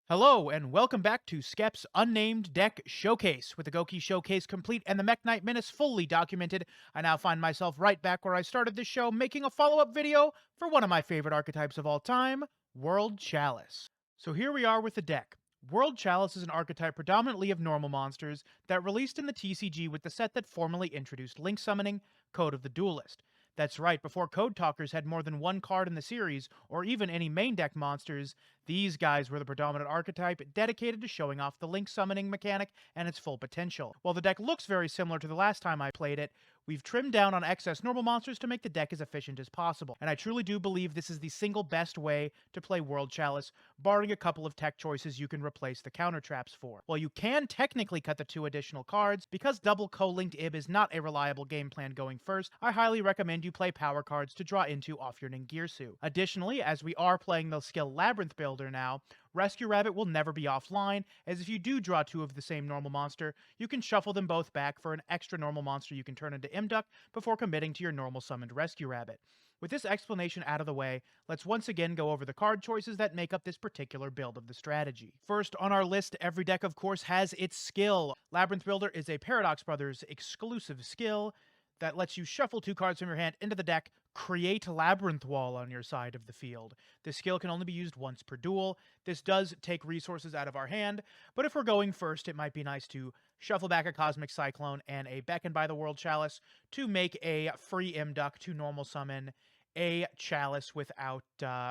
Hello, and welcome back to Skep's Unnamed Deck Showcase. With the Goki Showcase complete and the Mech Knight Menace fully documented, I now find myself right back where I started this show, making a follow-up video for one of my favorite archetypes of all time, World Chalice. So here we are with the deck. World Chalice is an archetype predominantly of normal monsters that released in the TCG with the set that formally introduced Link Summoning, Code of the Duelist. That's right, before Code Talkers had more than one card in the series, or even any main deck monsters, these guys were the predominant archetype dedicated to showing off the Link summoning mechanic and its full potential. While the deck looks very similar to the last time I played it, we've trimmed down on excess normal monsters to make the deck as efficient as possible, and I truly do believe this is the single best way to play World Chalice, barring a couple of tech choices you can replace the counter traps for. While you can technically cut the two additional cards, because double co-linked IB is not a reliable game plan going first, I highly recommend you play power cards to draw into off your Ningirsu. Additionally, as we are playing the skill Labyrinth builder now, Rescue Rabbit will never be offline, as if you do draw two of the same normal monster, you can shuffle them both back for an extra normal monster you can turn into Imduck before committing to your normal summoned Rescue Rabbit. With this explanation out of the way, let's once again go over the card choices that make up this particular build of the strategy. First on our list, every deck of course has its skill. Labyrinth Builder is a Paradox Brothers exclusive skill that lets you shuffle two cards from your hand into the deck, create Labyrinth Wall on your side of the field. This skill can only be used once per duel. This does take resources out of our hand, but if we're going first, it might be nice to shuffle back a Cosmic Cyclone and a Beckoned by the World Chalice to make a free Imduck to normal summon a Chalice without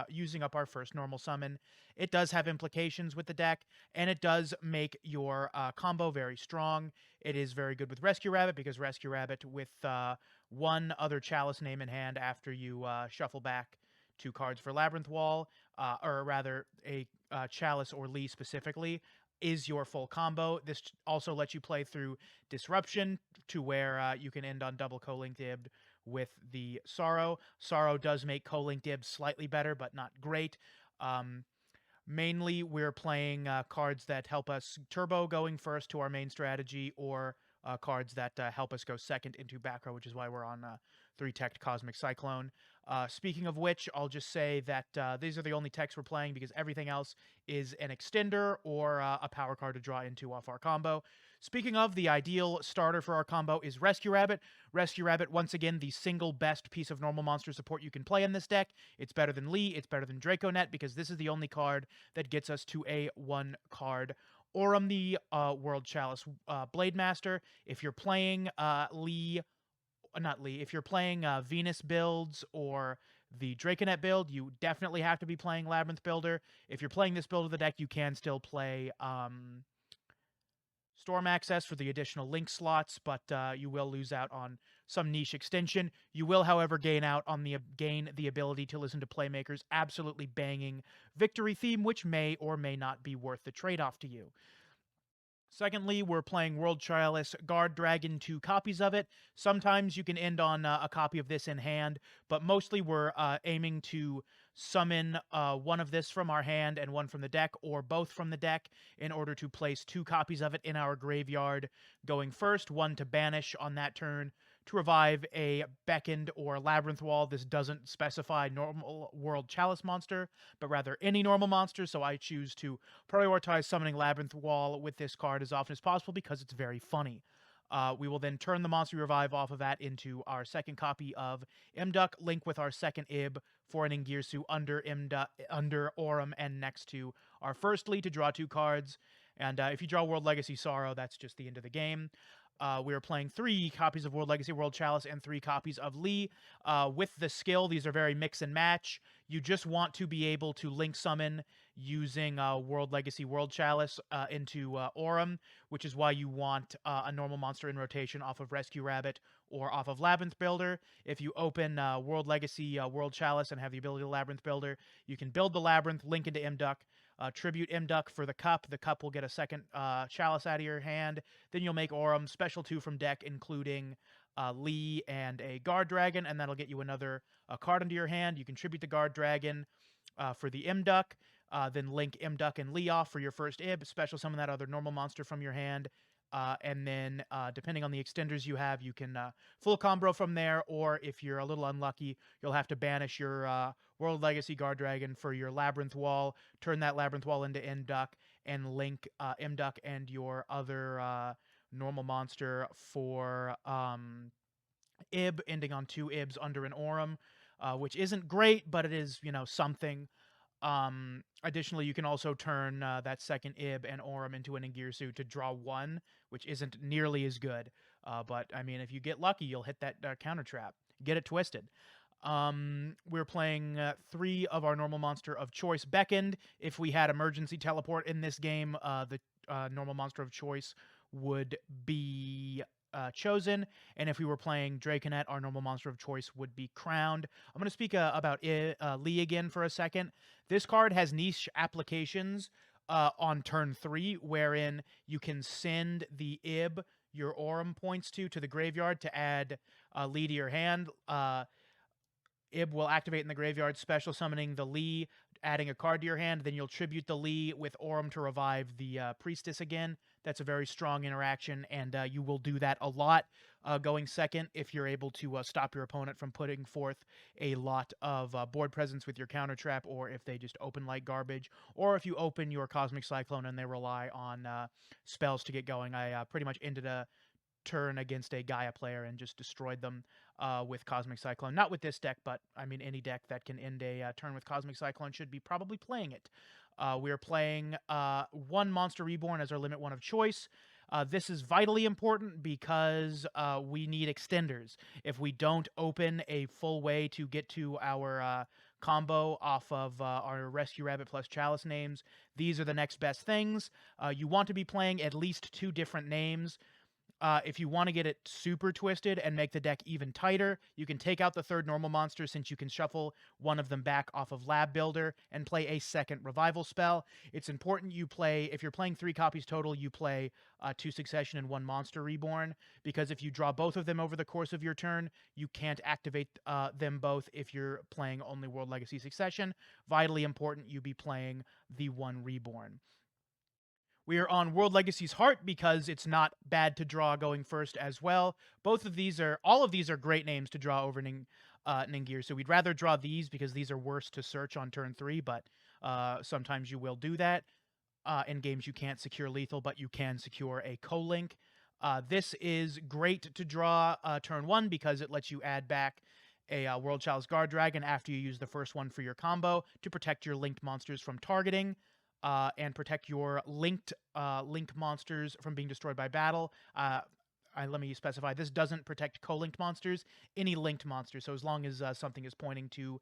using up our first normal summon. It does have implications with the deck, and it does make your combo very strong. It is very good with Rescue Rabbit, because Rescue Rabbit with one other Chalice name in hand after you shuffle back two cards for Labyrinth Wall, or rather a Chalice or Lee specifically, is your full combo. This also lets you play through Disruption to where you can end on double co-linked IB with the Sorrow. Sorrow does make co-linked IB slightly better, but not great. Mainly, we're playing cards that help us turbo going first to our main strategy, or cards that help us go second into back row, which is why we're on 3-teched Cosmic Cyclone. Speaking of which, I'll just say that these are the only techs we're playing, because everything else is an extender or a power card to draw into off our combo. Speaking of, the ideal starter for our combo is Rescue Rabbit. Rescue Rabbit, once again, the single best piece of normal monster support you can play in this deck. It's better than Lee, it's better than Draconet, because this is the only card that gets us to a 1-card Aurum, the World Chalice Blade Master. If you're playing if you're playing Venus builds or the Draconet build, you definitely have to be playing Labyrinth Builder. If you're playing this build of the deck, you can still play Storm Access for the additional link slots, but you will lose out on some niche extension. You will, however, gain the ability to listen to Playmaker's absolutely banging victory theme, which may or may not be worth the trade-off to you. Secondly, we're playing World Chalice Guard Dragon, 2 copies of it. Sometimes you can end on a copy of this in hand, but mostly we're aiming to summon one of this from our hand and one from the deck, or both from the deck, in order to place 2 copies of it in our graveyard going first, one to banish on that turn, to revive a Beckoned or Labyrinth Wall. This doesn't specify normal World Chalice monster, but rather any normal monster, so I choose to prioritize summoning Labyrinth Wall with this card as often as possible because it's very funny. We will then turn the monster revive off of that into our second copy of Imduck, link with our second IB for an Ningirsu under Aurum, and next to our first Lee to draw 2 cards. And if you draw World Legacy Sorrow, that's just the end of the game. We are playing 3 copies of World Legacy World Chalice and 3 copies of Lee. With the skill, these are very mix and match. You just want to be able to link summon using World Legacy World Chalice into Aurum, which is why you want a normal monster in rotation off of Rescue Rabbit or off of Labyrinth Builder. If you open World Legacy World Chalice and have the ability to Labyrinth Builder, you can build the Labyrinth, link into Imduck, tribute Imduck for the cup. The cup will get a second Chalice out of your hand. Then you'll make Aurum, special 2 from deck, including Lee and a Guard Dragon, and that'll get you another card into your hand. You can tribute the Guard Dragon for the Imduck, then link Imduck and Lee off for your first IB, special summon that other normal monster from your hand, and then depending on the extenders you have, you can full combo from there, or if you're a little unlucky, you'll have to banish your World Legacy Guard Dragon for your Labyrinth Wall, turn that Labyrinth Wall into Imduck, and link Imduck and your other normal monster for Ib, ending on 2 Ibs under an Aurum, which isn't great, but it is, something. Additionally, you can also turn that second Ib and Aurum into an Ingirsu to draw 1, which isn't nearly as good. But, I mean, if you get lucky, you'll hit that counter trap. Get it twisted. We're playing 3 of our normal monster of choice beckoned. If we had emergency teleport in this game, the normal monster of choice would be chosen, and if we were playing Draconet, our normal monster of choice would be crowned. I'm going to speak about Lee again for a second. This card has niche applications on turn 3, wherein you can send the Ib your Aurum points to the graveyard to add Lee to your hand. Ib will activate in the graveyard, special summoning the Lee, adding a card to your hand. Then you'll tribute the Lee with Aurum to revive the Priestess again. That's a very strong interaction, and you will do that a lot going second if you're able to stop your opponent from putting forth a lot of board presence with your counter trap, or if they just open like garbage, or if you open your Cosmic Cyclone and they rely on spells to get going. I pretty much ended a turn against a Gaia player and just destroyed them with Cosmic Cyclone. Not with this deck, but I mean any deck that can end a turn with Cosmic Cyclone should be probably playing it. We're playing 1 Monster Reborn as our limit 1 of choice. This is vitally important because we need extenders. If we don't open a full way to get to our combo off of our Rescue Rabbit plus Chalice names, these are the next best things. You want to be playing at least 2 different names. If you want to get it super twisted and make the deck even tighter, you can take out the 3rd normal monster, since you can shuffle one of them back off of Lab Builder and play a 2nd revival spell. It's important you play, if you're playing 3 copies total, you play 2 Succession and 1 Monster Reborn, because if you draw both of them over the course of your turn, you can't activate them both if you're playing only World Legacy Succession. Vitally important you be playing the 1 Reborn. We are on World Legacy's Heart because it's not bad to draw going first as well. All of these are great names to draw over Ningir, so we'd rather draw these because these are worse to search on turn 3, but sometimes you will do that. In games you can't secure lethal, but you can secure a co-link. This is great to draw turn 1 because it lets you add back a World Chalice Guard Dragon after you use the first one for your combo to protect your linked monsters from targeting. And protect your linked monsters from being destroyed by battle. Let me specify, this doesn't protect co-linked monsters, any linked monster. So as long as something is pointing to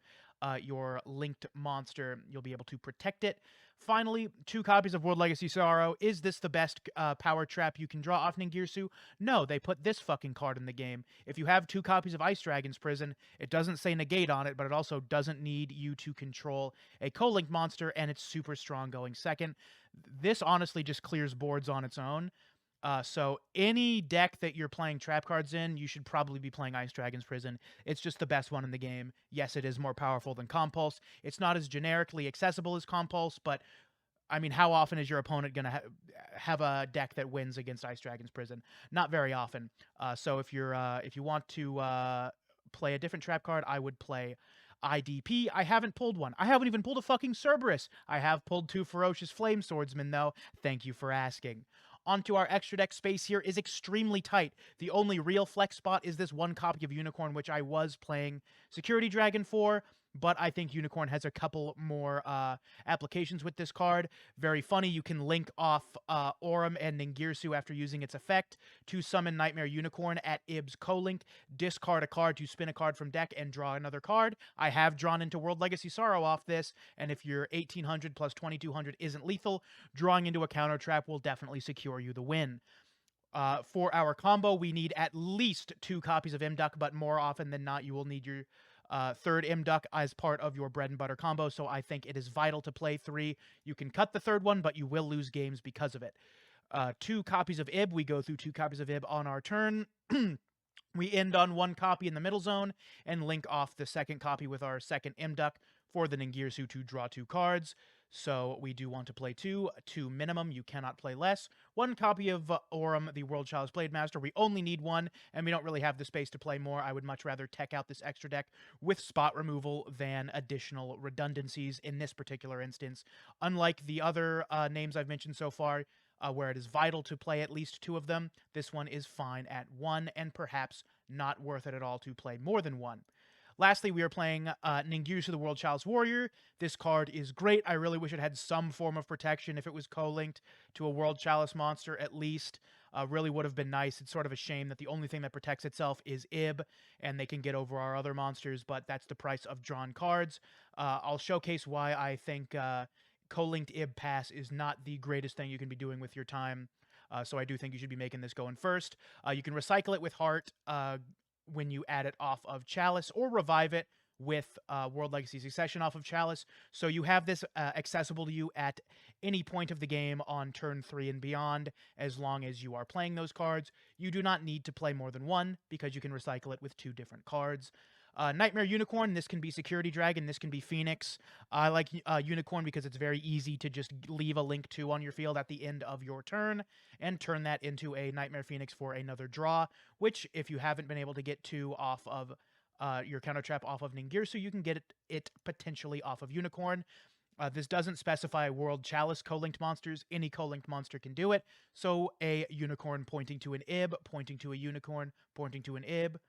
your linked monster, you'll be able to protect it. Finally, 2 copies of World Legacy Sorrow. Is this the best power trap you can draw off Ningirsu? No, they put this fucking card in the game. If you have 2 copies of Ice Dragon's Prison, it doesn't say negate on it, but it also doesn't need you to control a co-linked monster, and it's super strong going second. This honestly just clears boards on its own. So any deck that you're playing trap cards in, you should probably be playing Ice Dragon's Prison. It's just the best one in the game. Yes, it is more powerful than Compulse. It's not as generically accessible as Compulse, but I mean, how often is your opponent going to have a deck that wins against Ice Dragon's Prison? Not very often. So if you want to play a different trap card, I would play IDP. I haven't pulled one. I haven't even pulled a fucking Cerberus. I have pulled 2 Ferocious Flame Swordsmen, though. Thank you for asking. Onto our extra deck space here is extremely tight. The only real flex spot is this 1 copy of Unicorn, which I was playing Security Dragon for, but I think Unicorn has a couple more applications with this card. Very funny, you can link off Aurum and Ningirsu after using its effect to summon Nightmare Unicorn at Ib's co-link, discard a card to spin a card from deck and draw another card. I have drawn into World Legacy Sorrow off this, and if your 1800 plus 2200 isn't lethal, drawing into a counter trap will definitely secure you the win. For our combo, we need at least 2 copies of Imduck, but more often than not, you will need your 3rd Imduck as part of your bread and butter combo, so I think it is vital to play 3. You can cut the 3rd one, but you will lose games because of it. 2 copies of Ib. We go through 2 copies of Ib on our turn. We end on 1 copy in the middle zone and link off the 2nd copy with our 2nd Imduck for the Ningirsu to draw 2 cards. So we do want to play two minimum. You cannot play less. One copy of Aurum, the World Chalice Blade Master. We only need one, and we don't really have the space to play more. I would much rather tech out this extra deck with spot removal than additional redundancies in this particular instance. Unlike the other names I've mentioned so far, where it is vital to play at least two of them, this one is fine at one, and perhaps not worth it at all to play more than one. Lastly, we are playing Ningirsu, the World Chalice Warrior. This card is great. I really wish it had some form of protection. If it was co-linked to a World Chalice monster, at least, really would have been nice. It's sort of a shame that the only thing that protects itself is Ib, and they can get over our other monsters, but that's the price of drawn cards. I'll showcase why I think co-linked Ib pass is not the greatest thing you can be doing with your time. So I do think you should be making this going first. You can recycle it with Heart when you add it off of Chalice, or revive it with World Legacy Succession off of Chalice. So you have this accessible to you at any point of the game on turn 3 and beyond, as long as you are playing those cards. You do not need to play more than one, because you can recycle it with 2 different cards. Nightmare Unicorn, this can be Security Dragon, this can be Phoenix. I like Unicorn because it's very easy to just leave a Link 2 on your field at the end of your turn, and turn that into a Nightmare Phoenix for another draw, which, if you haven't been able to get 2 off of your counter trap off of Ningirsu, you can get it potentially off of Unicorn. This doesn't specify World Chalice co-linked monsters. Any co-linked monster can do it. So a Unicorn pointing to an Ib, pointing to a Unicorn, pointing to an Ib,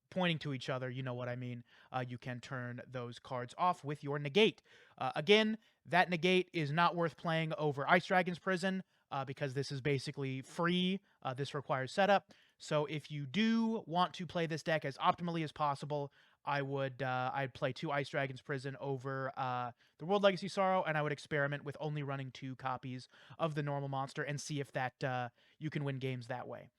pointing to each other, you know what I mean. You can turn those cards off with your negate. Again, that negate is not worth playing over Ice Dragon's Prison, because this is basically free. This requires setup. So if you do want to play this deck as optimally as possible, I'd play 2 Ice Dragon's Prison over the World Legacy Sorrow, and I would experiment with only running 2 copies of the normal monster and see if that you can win games that way.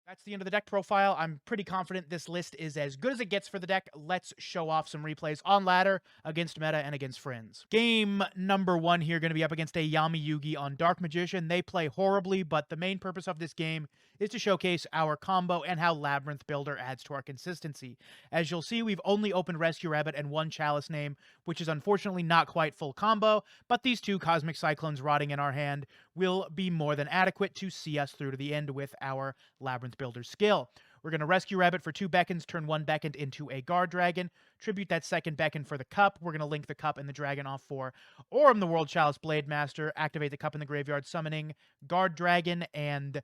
That's the end of the deck profile. I'm pretty confident this list is as good as it gets for the deck. Let's show off some replays on ladder, against meta, and against friends. Game number 1 here, going to be up against a Yami Yugi on Dark Magician. They play horribly, but the main purpose of this game is to showcase our combo and how Labyrinth Builder adds to our consistency. As you'll see, we've only opened Rescue Rabbit and 1 Chalice name, which is unfortunately not quite full combo, but these 2 Cosmic Cyclones rotting in our hand will be more than adequate to see us through to the end with our Labyrinth Builder skill. We're going to Rescue Rabbit for 2 beckons, turn 1 beckon into a Guard Dragon, tribute that second beckon for the Cup. We're going to link the Cup and the Dragon off for Aurum, the World Chalice Blade Master, activate the Cup in the graveyard, summoning Guard Dragon and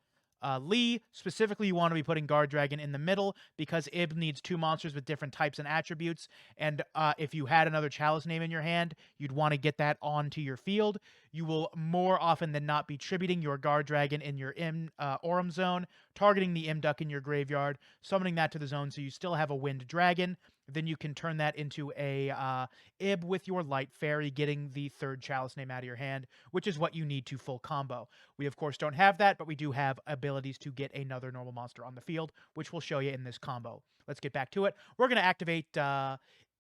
Lee. Specifically, you want to be putting Guard Dragon in the middle because Ib needs 2 monsters with different types and attributes, and if you had another Chalice name in your hand, you'd want to get that onto your field. You will more often than not be tributing your Guard Dragon in your Aurum zone, targeting the Imduck in your graveyard, summoning that to the zone so you still have a Wind Dragon. Then you can turn that into a Ib with your Light Fairy, getting the 3rd Chalice name out of your hand, which is what you need to full combo. We, of course, don't have that, but we do have abilities to get another normal monster on the field, which we'll show you in this combo. Let's get back to it. We're going to activate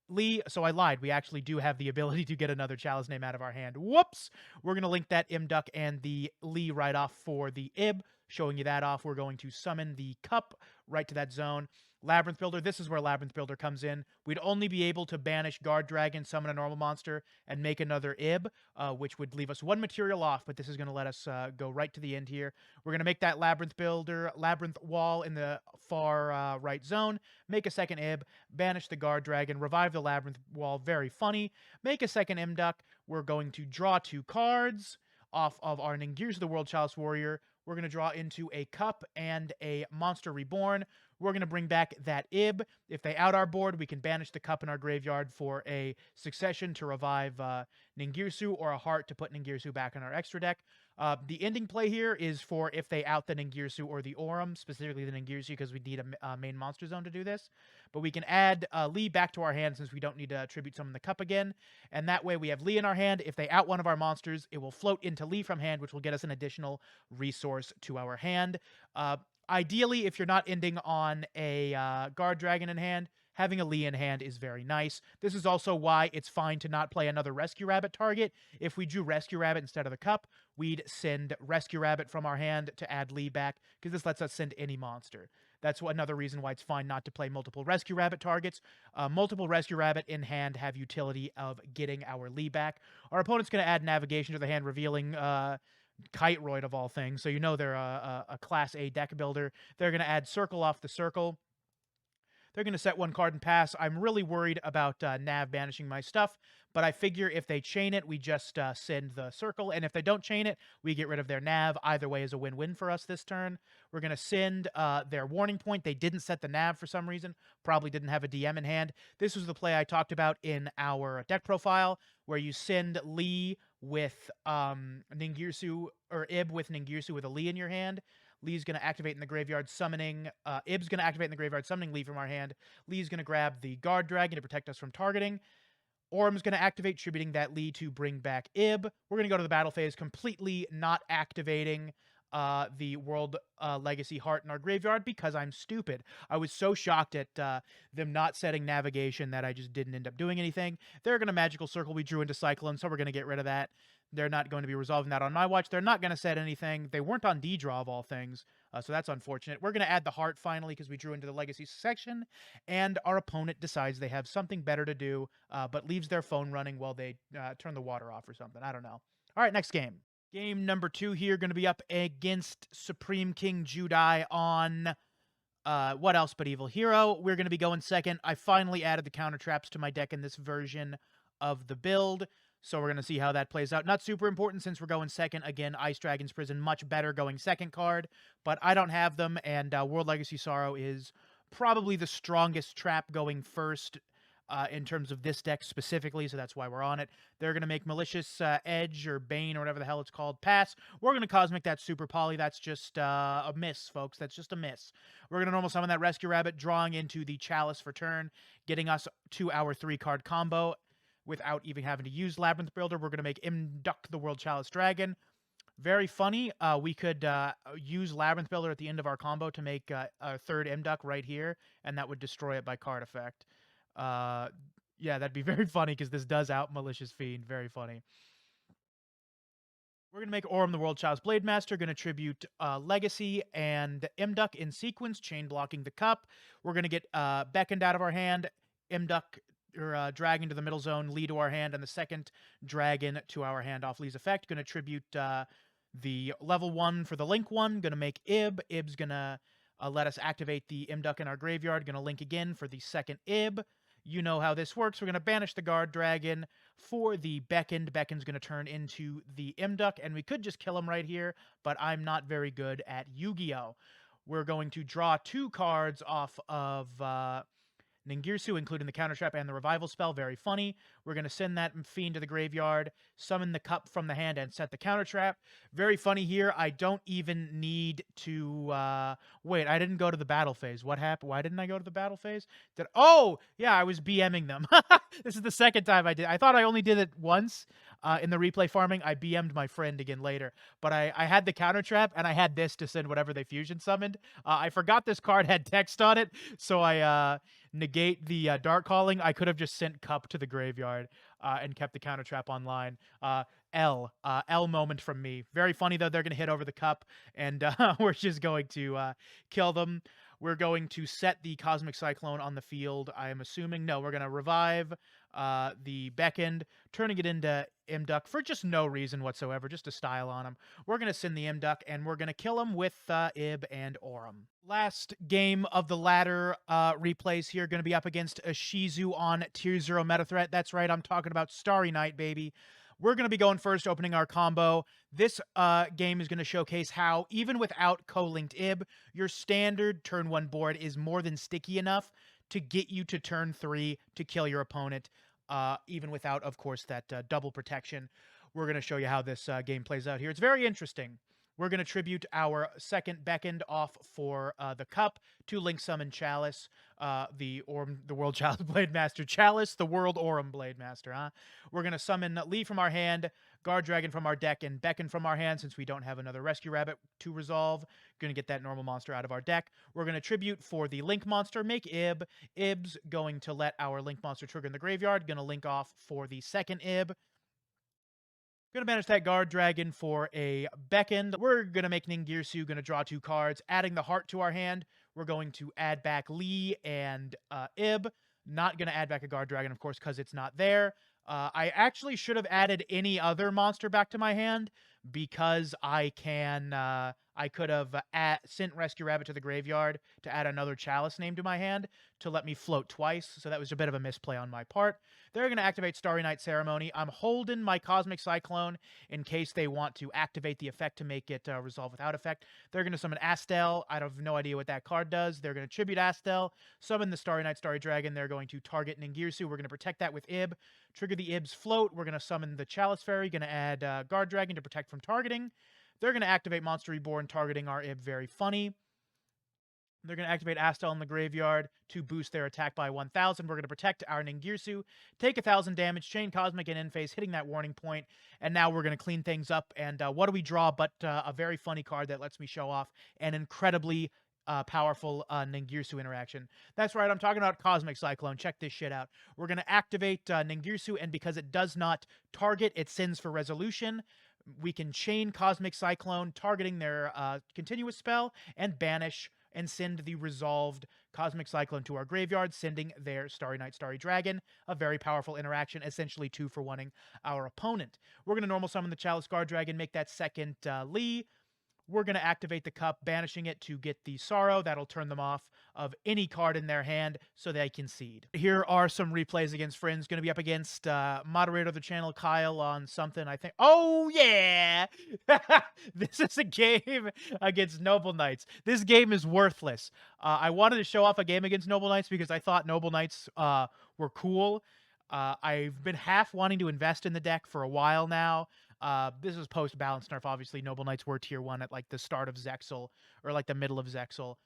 Lee. So I lied. We actually do have the ability to get another Chalice name out of our hand. Whoops! We're going to link that Imduck and the Lee right off for the Ib. Showing you that off, we're going to summon the Cup right to that zone. Labyrinth Builder, this is where Labyrinth Builder comes in. We'd only be able to banish Guard Dragon, summon a normal monster, and make another Ib, which would leave us 1 material off, but this is going to let us go right to the end here. We're going to make that Labyrinth Builder, Labyrinth Wall in the far right zone, make a second Ib, banish the Guard Dragon, revive the Labyrinth Wall, very funny, make a second Imduck. We're going to draw 2 cards off of our Ningirsu, the World Chalice Warrior. We're going to draw into a Cup and a Monster Reborn. We're going to bring back that Ib. If they out our board, we can banish the Cup in our graveyard for a Succession to revive Ningirsu, or a Heart to put Ningirsu back in our extra deck. The ending play here is for if they out the Ningirsu or the Aurum, specifically the Ningirsu, because we need a main monster zone to do this. But we can add Lee back to our hand since we don't need to tribute summon the Cup again. And that way we have Lee in our hand. If they out one of our monsters, it will float into Lee from hand, which will get us an additional resource to our hand. Ideally, if you're not ending on a Guard Dragon in hand, having a Lee in hand is very nice. This is also why it's fine to not play another Rescue Rabbit target. If we drew Rescue Rabbit instead of the Cup, we'd send Rescue Rabbit from our hand to add Lee back, because this lets us send any monster. That's another reason why it's fine not to play multiple Rescue Rabbit targets. Multiple Rescue Rabbit in hand have utility of getting our Lee back. Our opponent's going to add Navigation to the hand, revealing Kiteroid of all things. So you know they're a Class A deck builder. They're going to add Circle off the Circle. They're going to set one card and pass. I'm really worried about Nav banishing my stuff, but I figure if they chain it, we just send the Circle, and if they don't chain it, we get rid of their Nav. Either way is a win-win for us this turn. We're going to send their Warning Point. They didn't set the Nav for some reason, probably didn't have a DM in hand. This was the play I talked about in our deck profile, where you send Lee with Ningirsu, or Ib with Ningirsu with a Lee in your hand. Lee's going to activate in the graveyard, summoning... Ib's going to activate in the graveyard, summoning Lee from our hand. Lee's going to grab the Guard Dragon to protect us from targeting. Orm's going to activate, tributing that Lee to bring back Ib. We're going to go to the battle phase, completely not activating the World Legacy Heart in our graveyard because I'm stupid. I was so shocked at them not setting Navigation that I just didn't end up doing anything. They're going to Magical Circle. We drew into Cyclone, so we're going to get rid of that. They're not going to be resolving that on my watch. They're not going to set anything. They weren't on D-Draw of all things, so that's unfortunate. We're going to add the Heart finally because we drew into the Legacy section, and our opponent decides they have something better to do, but leaves their phone running while they turn the water off or something. I don't know. All right, next game. Game number 2 here, going to be up against Supreme King Judai on what else but Evil Hero. We're going to be going second. I finally added the counter traps to my deck in this version of the build, so we're going to see how that plays out. Not super important since we're going second. Again, Ice Dragon's Prison, much better going second card, but I don't have them, and World Legacy Sorrow is probably the strongest trap going first in terms of this deck specifically, so that's why we're on it. They're going to make Malicious Edge or Bane or whatever the hell it's called pass. We're going to Cosmic that Super Poly. That's just a miss, folks. That's just a miss. We're going to normal summon that Rescue Rabbit, drawing into the Chalice for turn, getting us to our 3-card combo without even having to use Labyrinth Builder. We're going to make Imduck the World Chalice Dragon. Very funny. We could use Labyrinth Builder at the end of our combo to make a third Imduck right here, and that would destroy it by card effect. Yeah, that'd be very funny because this does out Malicious Fiend. Very funny. We're going to make Orm the World Child's Blade Master, going to tribute Legacy and Imduck in sequence, chain blocking the cup. We're going to get Beckoned out of our hand, Imduck or Dragon to the middle zone, Lee to our hand, and the second Dragon to our hand off Lee's effect. Going to tribute the level 1 for the Link one, going to make Ib. Ib's going to let us activate the Imduck in our graveyard, going to Link again for the second Ib. You know how this works. We're going to banish the Guard Dragon for the Beckoned. Beckoned's going to turn into the Imduck, and we could just kill him right here, but I'm not very good at Yu-Gi-Oh! We're going to draw 2 cards off of Ningirsu, including the Counter Trap and the Revival spell. Very funny. We're going to send that Fiend to the graveyard, summon the cup from the hand, and set the Counter Trap. Very funny here. I don't even need to... Wait, I didn't go to the battle phase. What happened? Why didn't I go to the battle phase? Oh, yeah, I was BMing them. This is the second time I did. I thought I only did it once in the replay farming. I BM'd my friend again later. But I had the Counter Trap, and I had this to send whatever they fusion summoned. I forgot this card had text on it, so I... negate the Dark Calling. I could have just sent Cup to the graveyard and kept the Counter Trap online. L moment from me. Very funny, though. They're going to hit over the Cup, and we're just going to kill them. We're going to set the Cosmic Cyclone on the field, I am assuming. No, we're going to revive the Beckoned, turning it into Imduck for just no reason whatsoever, just to style on him. We're going to send the Imduck, and we're going to kill him with Ib and Aurum. Last game of the ladder replays here, going to be up against a Shizu on Tier 0 Meta Threat. That's right, I'm talking about Starry Night, baby. We're going to be going first, opening our combo. This game is going to showcase how, even without co-linked Ib, your standard turn 1 board is more than sticky enough to get you to turn 3 to kill your opponent, even without, of course, that double protection. We're going to show you how this game plays out here. It's very interesting. We're going to tribute our second Beckoned off for the Cup to Link Summon Chalice, the World Chalice Blade Master. Chalice, the World Aurum Blade Master, huh? We're going to summon Lee from our hand, Guard Dragon from our deck, and Beckon from our hand since we don't have another Rescue Rabbit to resolve. Going to get that normal monster out of our deck. We're going to tribute for the Link monster, make Ib. Ib's going to let our Link monster trigger in the graveyard. Going to link off for the second Ib. Going to banish that Guard Dragon for a Beckoned. We're going to make Ningirsu, going to draw 2 cards, adding the Heart to our hand. we're going to add back Lee and Ib. Not going to add back a Guard Dragon, of course, because it's not there. I actually should have added any other monster back to my hand because I could have sent Rescue Rabbit to the graveyard to add another Chalice name to my hand to let me float twice, so that was a bit of a misplay on my part. They're going to activate Starry Night Ceremony. I'm holding my Cosmic Cyclone in case they want to activate the effect to make it resolve without effect. They're going to summon Astel. I have no idea what that card does. They're going to tribute Astel, summon the Starry Night Starry Dragon. They're going to target Ningirsu. We're going to protect that with Ib. Trigger the Ib's float. We're going to summon the Chalice Fairy. Going to add Guard Dragon to protect from targeting. They're going to activate Monster Reborn, targeting our Ib. Very funny. They're going to activate Astel in the graveyard to boost their attack by 1,000. We're going to protect our Ningirsu, take 1,000 damage, chain Cosmic and End-Phase, hitting that warning point, and now we're going to clean things up. And what do we draw but a very funny card that lets me show off an incredibly powerful Ningirsu interaction. That's right, I'm talking about Cosmic Cyclone. Check this shit out. We're going to activate Ningirsu, and because it does not target, it sends for resolution. We can chain Cosmic Cyclone, targeting their continuous spell, and banish and send the resolved Cosmic Cyclone to our graveyard, sending their Starry Night Starry Dragon. A very powerful interaction, essentially 2-for-1ing our opponent. We're going to normal summon the Chalice Guard Dragon, make that second Lee. We're going to activate the cup, banishing it to get the Sorrow. That'll turn them off of any card in their hand so they concede. Here are some replays against friends. Going to be up against moderator of the channel, Kyle, on something, I think. Oh, yeah! This is a game against Noble Knights. This game is worthless. I wanted to show off a game against Noble Knights because I thought Noble Knights were cool. I've been half wanting to invest in the deck for a while now. This is post balance nerf. Obviously, Noble Knights were tier 1 at like the start of Zexal or like the middle of Zexal.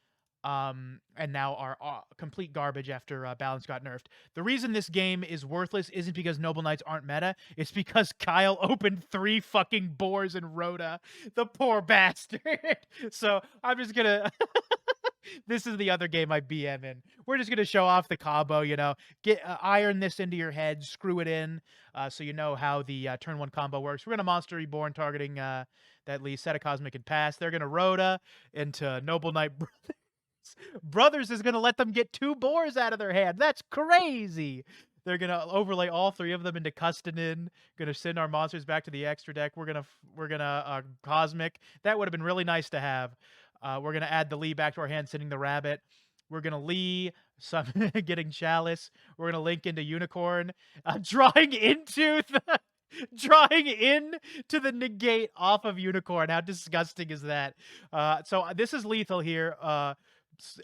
And now are complete garbage after balance got nerfed. The reason this game is worthless isn't because Noble Knights aren't meta. It's because Kyle opened 3 fucking boars in Rhoda. The poor bastard. So I'm just gonna... This is the other game I BM in. We're just going to show off the combo, you know, get iron this into your head, screw it in, so you know how the turn 1 combo works. We're going to Monster Reborn, targeting that Lee, set a Cosmic and pass. They're going to Rhoda into Noble Knight Brothers. Brothers is going to let them get 2 boars out of their hand. That's crazy. They're going to overlay all 3 of them into Custonin. Going to send our monsters back to the extra deck. We're going to Cosmic. That would have been really nice to have. We're going to add the Lee back to our hand, sending the Rabbit. We're going to Lee, getting Chalice. We're going to link into Unicorn. Drawing into the negate off of Unicorn. How disgusting is that? So this is lethal here.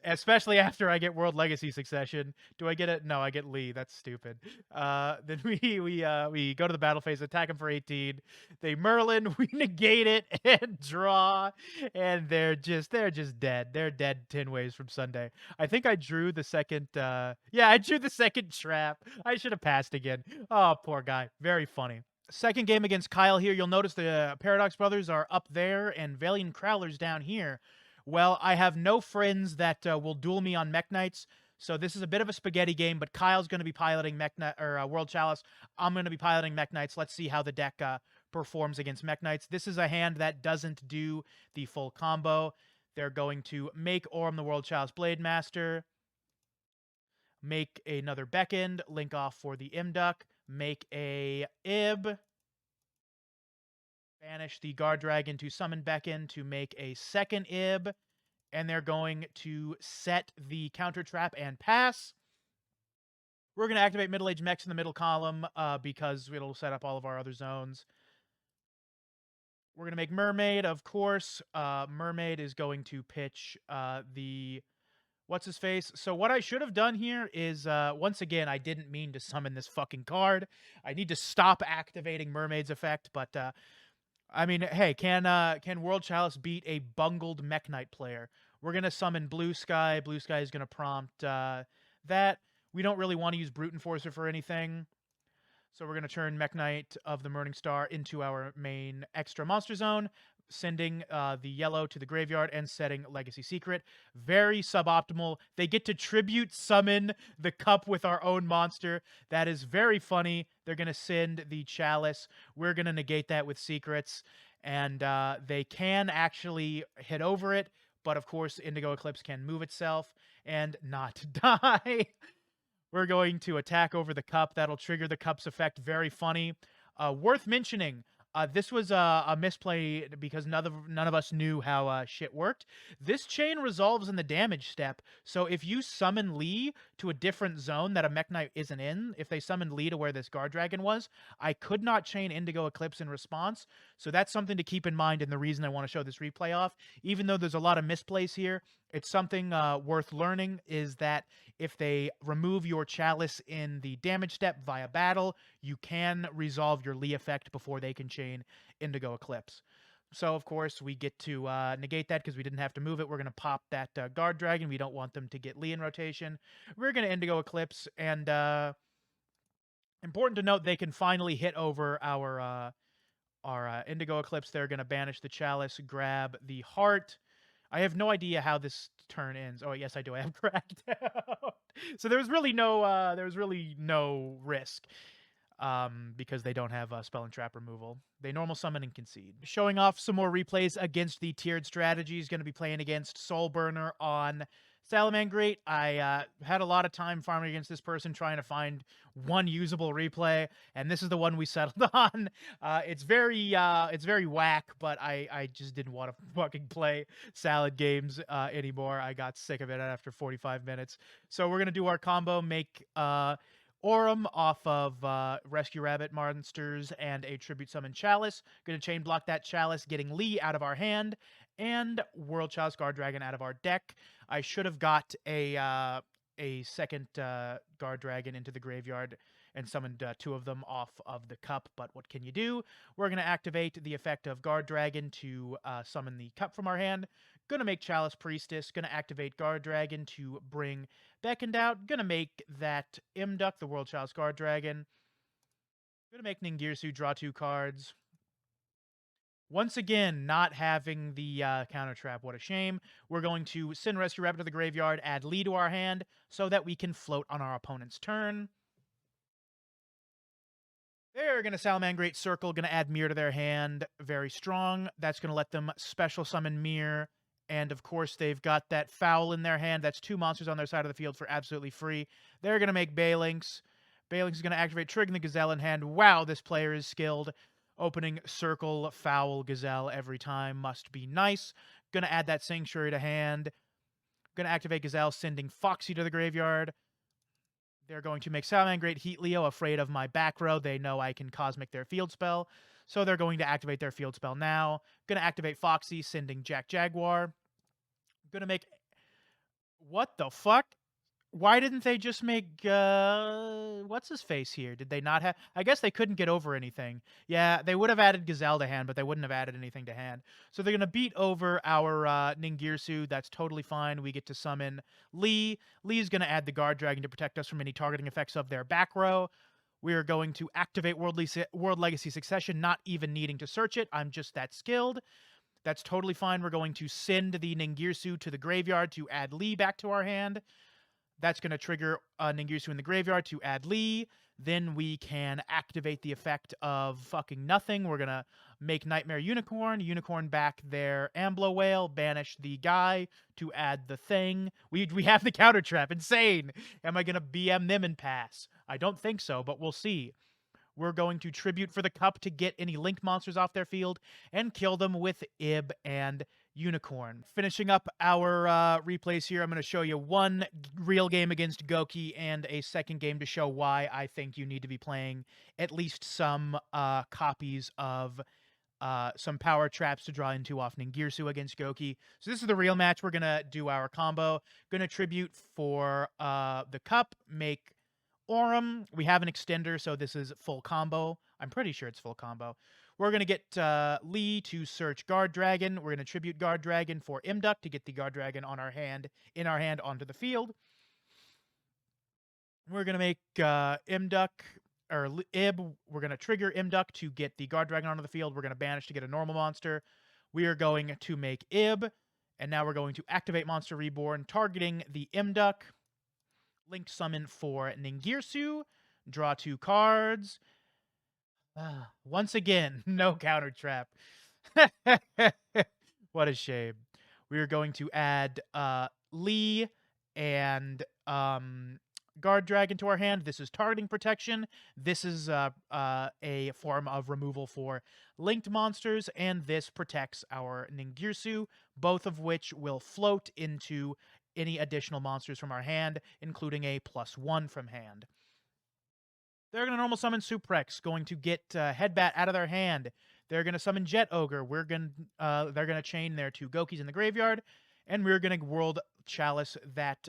Especially after I get World Legacy Succession. Do I get it? No, I get Lee. That's stupid. Then we go to the battle phase, attack him for 18. They Merlin, we negate it and draw, and they're just dead. They're dead 10 ways from Sunday. I think I drew the second. Yeah, I drew the second trap. I should have passed again. Oh, poor guy. Very funny. Second game against Kyle here. You'll notice the Paradox Brothers are up there and Valiant Crowlers down here. Well, I have no friends that will duel me on Mech Knights, so this is a bit of a spaghetti game, but Kyle's going to be piloting World Chalice. I'm going to be piloting Mech Knights. Let's see how the deck performs against Mech Knights. This is a hand that doesn't do the full combo. They're going to make Orm the World Chalice Blade Master, make another Beckend, link off for the Imduck, make a Ib, banish the Guard Dragon to summon Beckon to make a second Ib, and they're going to set the counter trap and pass. We're going to activate Middle Age Mechs in the middle column because it'll set up all of our other zones. We're going to make Mermaid, of course. Mermaid is going to pitch the... What's-his-face? So what I should have done here is, once again, I didn't mean to summon this fucking card. I need to stop activating Mermaid's effect, but... I mean, hey, can World Chalice beat a bungled Mech Knight player? We're going to summon Blue Sky. Blue Sky is going to prompt that. We don't really want to use Brute Enforcer for anything. So we're going to turn Mech Knight of the Morning Star into our main extra monster zone, sending the yellow to the graveyard and setting Legacy Secret. Very suboptimal. They get to tribute summon the cup with our own monster. That is very funny. They're going to send the Chalice. We're going to negate that with secrets. And they can actually hit over it, but of course, Indigo Eclipse can move itself and not die. We're going to attack over the cup. That'll trigger the cup's effect. Very funny. Worth mentioning, this was a misplay because none of us knew how shit worked. This chain resolves in the damage step. So if you summon Lee to a different zone that a Mech Knight isn't in, if they summoned Lee to where this Guard Dragon was, I could not chain Indigo Eclipse in response. So that's something to keep in mind, and the reason I want to show this replay off. Even though there's a lot of misplays here, it's something worth learning is that if they remove your Chalice in the damage step via battle, you can resolve your Lee effect before they can chain Indigo Eclipse. So, of course, we get to negate that because we didn't have to move it. We're going to pop that Guard Dragon. We don't want them to get Lee in rotation. We're going to Indigo Eclipse, and important to note, they can finally hit over our Indigo Eclipse. They're going to banish the Chalice, grab the heart. I have no idea how this turn ends. Oh, yes, I do. I have cracked out. So there was really no risk because they don't have spell and trap removal. They normal summon and concede. Showing off some more replays against the tiered strategies. Going to be playing against Soul Burner on Salamangreat. I had a lot of time farming against this person trying to find one usable replay, and this is the one we settled on. It's very whack, but I just didn't want to fucking play salad games anymore. I got sick of it after 45 minutes. So we're gonna do our combo, make Aurum off of Rescue Rabbit monsters and a Tribute Summon Chalice. Gonna chain block that Chalice, getting Lee out of our hand, and World Chalice Guard Dragon out of our deck. I should have got a second Guard Dragon into the graveyard and summoned two of them off of the cup, but what can you do? We're going to activate the effect of Guard Dragon to summon the cup from our hand. Going to make Chalice Priestess. Going to activate Guard Dragon to bring Beckoned out. Going to make that Imduck, the World Chalice Guard Dragon. Going to make Ningirsu draw 2 cards. Once again, not having the counter trap. What a shame. We're going to send Rescue Rabbit to the graveyard, add Lee to our hand, so that we can float on our opponent's turn. They're going to Salamangreat Circle, going to add Mirror to their hand. Very strong. That's going to let them special summon Mirror. And, of course, they've got that Foul in their hand. That's 2 monsters on their side of the field for absolutely free. They're going to make Balinx. Balinx is going to activate Triggering the Gazelle in hand. Wow, this player is skilled. Opening Circle, Foul, Gazelle every time. Must be nice. Going to add that Sanctuary to hand. Going to activate Gazelle, sending Foxy to the graveyard. They're going to make Salamangreat Heat Leo afraid of my back row. They know I can Cosmic their field spell. So they're going to activate their field spell now. Going to activate Foxy, sending Jack Jaguar. Going to make... What the fuck? Why didn't they just make, what's his face here? Did they not have... I guess they couldn't get over anything. Yeah, they would have added Gazelle to hand, but they wouldn't have added anything to hand. So they're going to beat over our Ningirsu. That's totally fine. We get to summon Lee. Lee's going to add the Guard Dragon to protect us from any targeting effects of their back row. We are going to activate World Legacy Succession, not even needing to search it. I'm just that skilled. That's totally fine. We're going to send the Ningirsu to the graveyard to add Lee back to our hand. That's going to trigger Ningirsu in the graveyard to add Lee. Then we can activate the effect of fucking nothing. We're going to make Nightmare Unicorn. Unicorn back their Amblo Whale. Banish the guy to add the thing. We have the counter trap. Insane. Am I going to BM them and pass? I don't think so, but we'll see. We're going to Tribute for the Cup to get any Link monsters off their field and kill them with Ib and Unicorn. Finishing up our replays here, I'm going to show you one real game against Goki and a second game to show why I think you need to be playing at least some copies of some power traps to draw into off Ningirsu against Goki. So this is the real match. We're going to do our combo. Going to Tribute for the Cup, make Aurum. We have an extender, so this is full combo. I'm pretty sure it's full combo. We're going to get Lee to search Guard Dragon. We're going to Tribute Guard Dragon for Imduck to get the Guard Dragon on our hand, in our hand onto the field. We're going to make Imduck, or Ib. We're going to trigger Imduck to get the Guard Dragon onto the field. We're going to banish to get a normal monster. We are going to make Ib, and now we're going to activate Monster Reborn, targeting the Imduck. Link summon for Ningirsu. Draw 2 cards. Once again, no counter trap. What a shame. We're going to add Lee and Guard Dragon to our hand. This is targeting protection. This is a form of removal for linked monsters, and this protects our Ningirsu, both of which will float into any additional monsters from our hand, including a +1 from hand. They're going to normal summon Suprex, going to get Headbat out of their hand. They're going to summon Jet Ogre. They're going to chain their 2 Gokis in the graveyard, and we're going to World Chalice that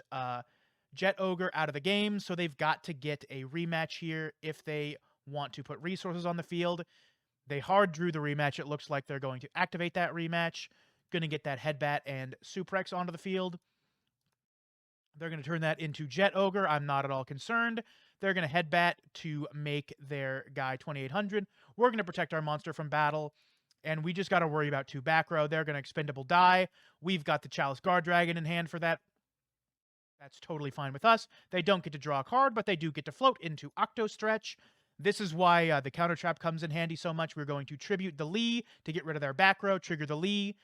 Jet Ogre out of the game. So they've got to get a rematch here if they want to put resources on the field. They hard drew the rematch. It looks like they're going to activate that rematch. Going to get that Headbat and Suprex onto the field. They're going to turn that into Jet Ogre. I'm not at all concerned. They're going to Headbat to make their guy 2800. We're going to protect our monster from battle, and we just got to worry about 2 back row. They're going to expendable die. We've got the Chalice Guard Dragon in hand for that. That's totally fine with us. They don't get to draw a card, but they do get to float into Octo Stretch. This is why the counter trap comes in handy so much. We're going to tribute the Lee to get rid of their back row, trigger the Lee,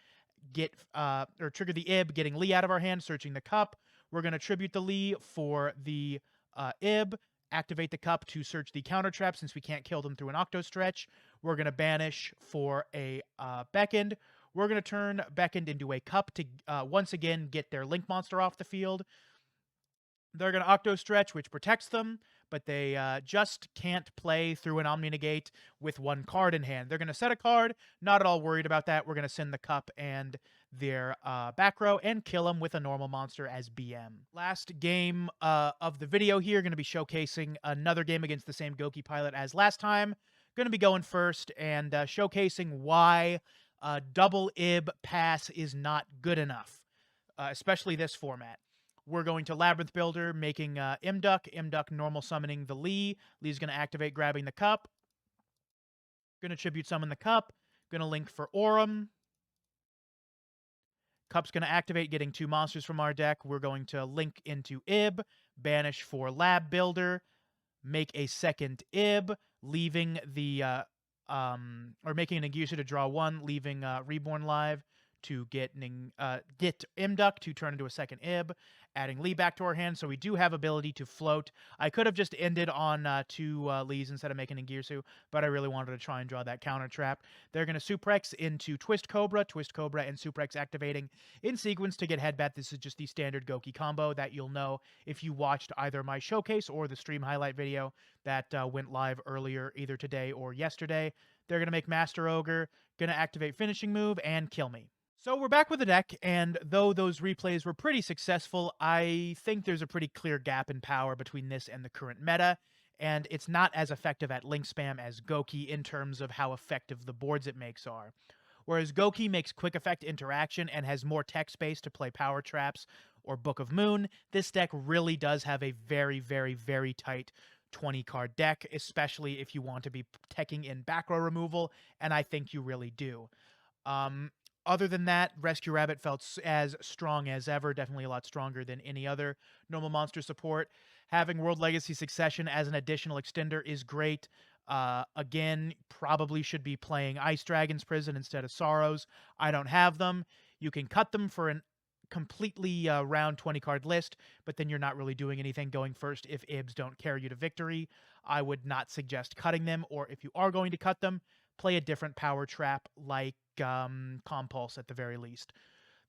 trigger the Ib, getting Lee out of our hand, searching the cup. We're going to tribute the Lee for the Ib, activate the cup to search the counter trap since we can't kill them through an Octo Stretch. We're going to banish for a Beckoned. We're going to turn Beckoned into a cup to once again get their Link monster off the field. They're going to Octo Stretch, which protects them, but they just can't play through an Omni Negate with 1 card in hand. They're going to set a card, not at all worried about that. We're going to send the cup and their back row and kill them with a normal monster as BM. Last game of the video here, going to be showcasing another game against the same Goki pilot as last time. Going to be going first and showcasing why double Ib pass is not good enough, especially this format. We're going to Labyrinth Builder, making Imduck normal summoning the Lee. Lee's going to activate, grabbing the cup. Going to tribute summon the cup. Going to link for Aurum. Cup's going to activate, getting 2 monsters from our deck. We're going to link into Ib, banish for Lab Builder, make a second Ib, leaving the or making an Nagisa to draw 1, leaving Reborn live to get Imduck to turn into a second Ib, adding Lee back to our hand, so we do have ability to float. I could have just ended on 2 Lees instead of making Ningirsu, but I really wanted to try and draw that counter trap. They're going to Suprex into Twist Cobra, and Suprex activating in sequence to get Headbat. This is just the standard Goki combo that you'll know if you watched either my showcase or the stream highlight video that went live earlier, either today or yesterday. They're going to make Master Ogre, going to activate Finishing Move, and kill me. So we're back with the deck, and though those replays were pretty successful, I think there's a pretty clear gap in power between this and the current meta, and it's not as effective at link spam as Goki in terms of how effective the boards it makes are. Whereas Goki makes quick effect interaction and has more tech space to play Power Traps or Book of Moon, this deck really does have a very, very, very tight 20-card deck, especially if you want to be teching in back row removal, and I think you really do. Other than that, Rescue Rabbit felt as strong as ever, definitely a lot stronger than any other normal monster support. Having World Legacy Succession as an additional extender is great. Again, probably should be playing Ice Dragon's Prison instead of Sorrows. I don't have them. You can cut them for an completely round 20-card list, but then you're not really doing anything going first if Ibs don't carry you to victory. I would not suggest cutting them, or if you are going to cut them, play a different power trap like Compulse at the very least.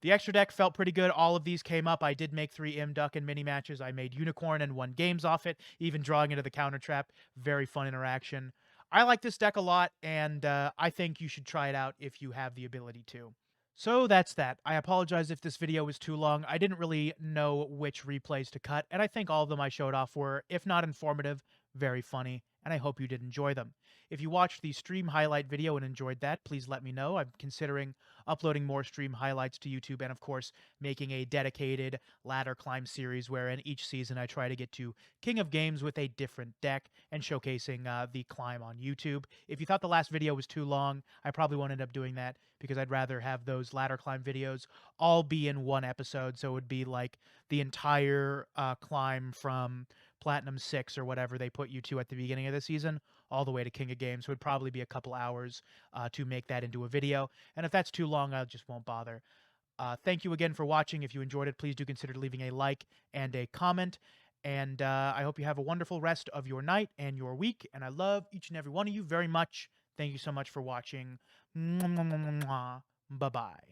The extra deck felt pretty good. All of these came up. I did make 3 Imduck in mini matches. I made Unicorn and won games off it, even drawing into the counter trap. Very fun interaction. I like this deck a lot, and I think you should try it out if you have the ability to. So that's that. I apologize if this video was too long. I didn't really know which replays to cut, and I think all of them I showed off were, if not informative, very funny, and I hope you did enjoy them. If you watched the stream highlight video and enjoyed that, please let me know. I'm considering uploading more stream highlights to YouTube and, of course, making a dedicated ladder climb series wherein each season I try to get to King of Games with a different deck and showcasing the climb on YouTube. If you thought the last video was too long, I probably won't end up doing that because I'd rather have those ladder climb videos all be in one episode, so it would be like the entire climb from Platinum 6 or whatever they put you to at the beginning of the season, all the way to King of Games. It would probably be a couple hours to make that into a video, and if that's too long, I just won't bother. Thank you again for watching. If you enjoyed it, please do consider leaving a like and a comment. And I hope you have a wonderful rest of your night and your week. And I love each and every one of you very much. Thank you so much for watching. Bye bye.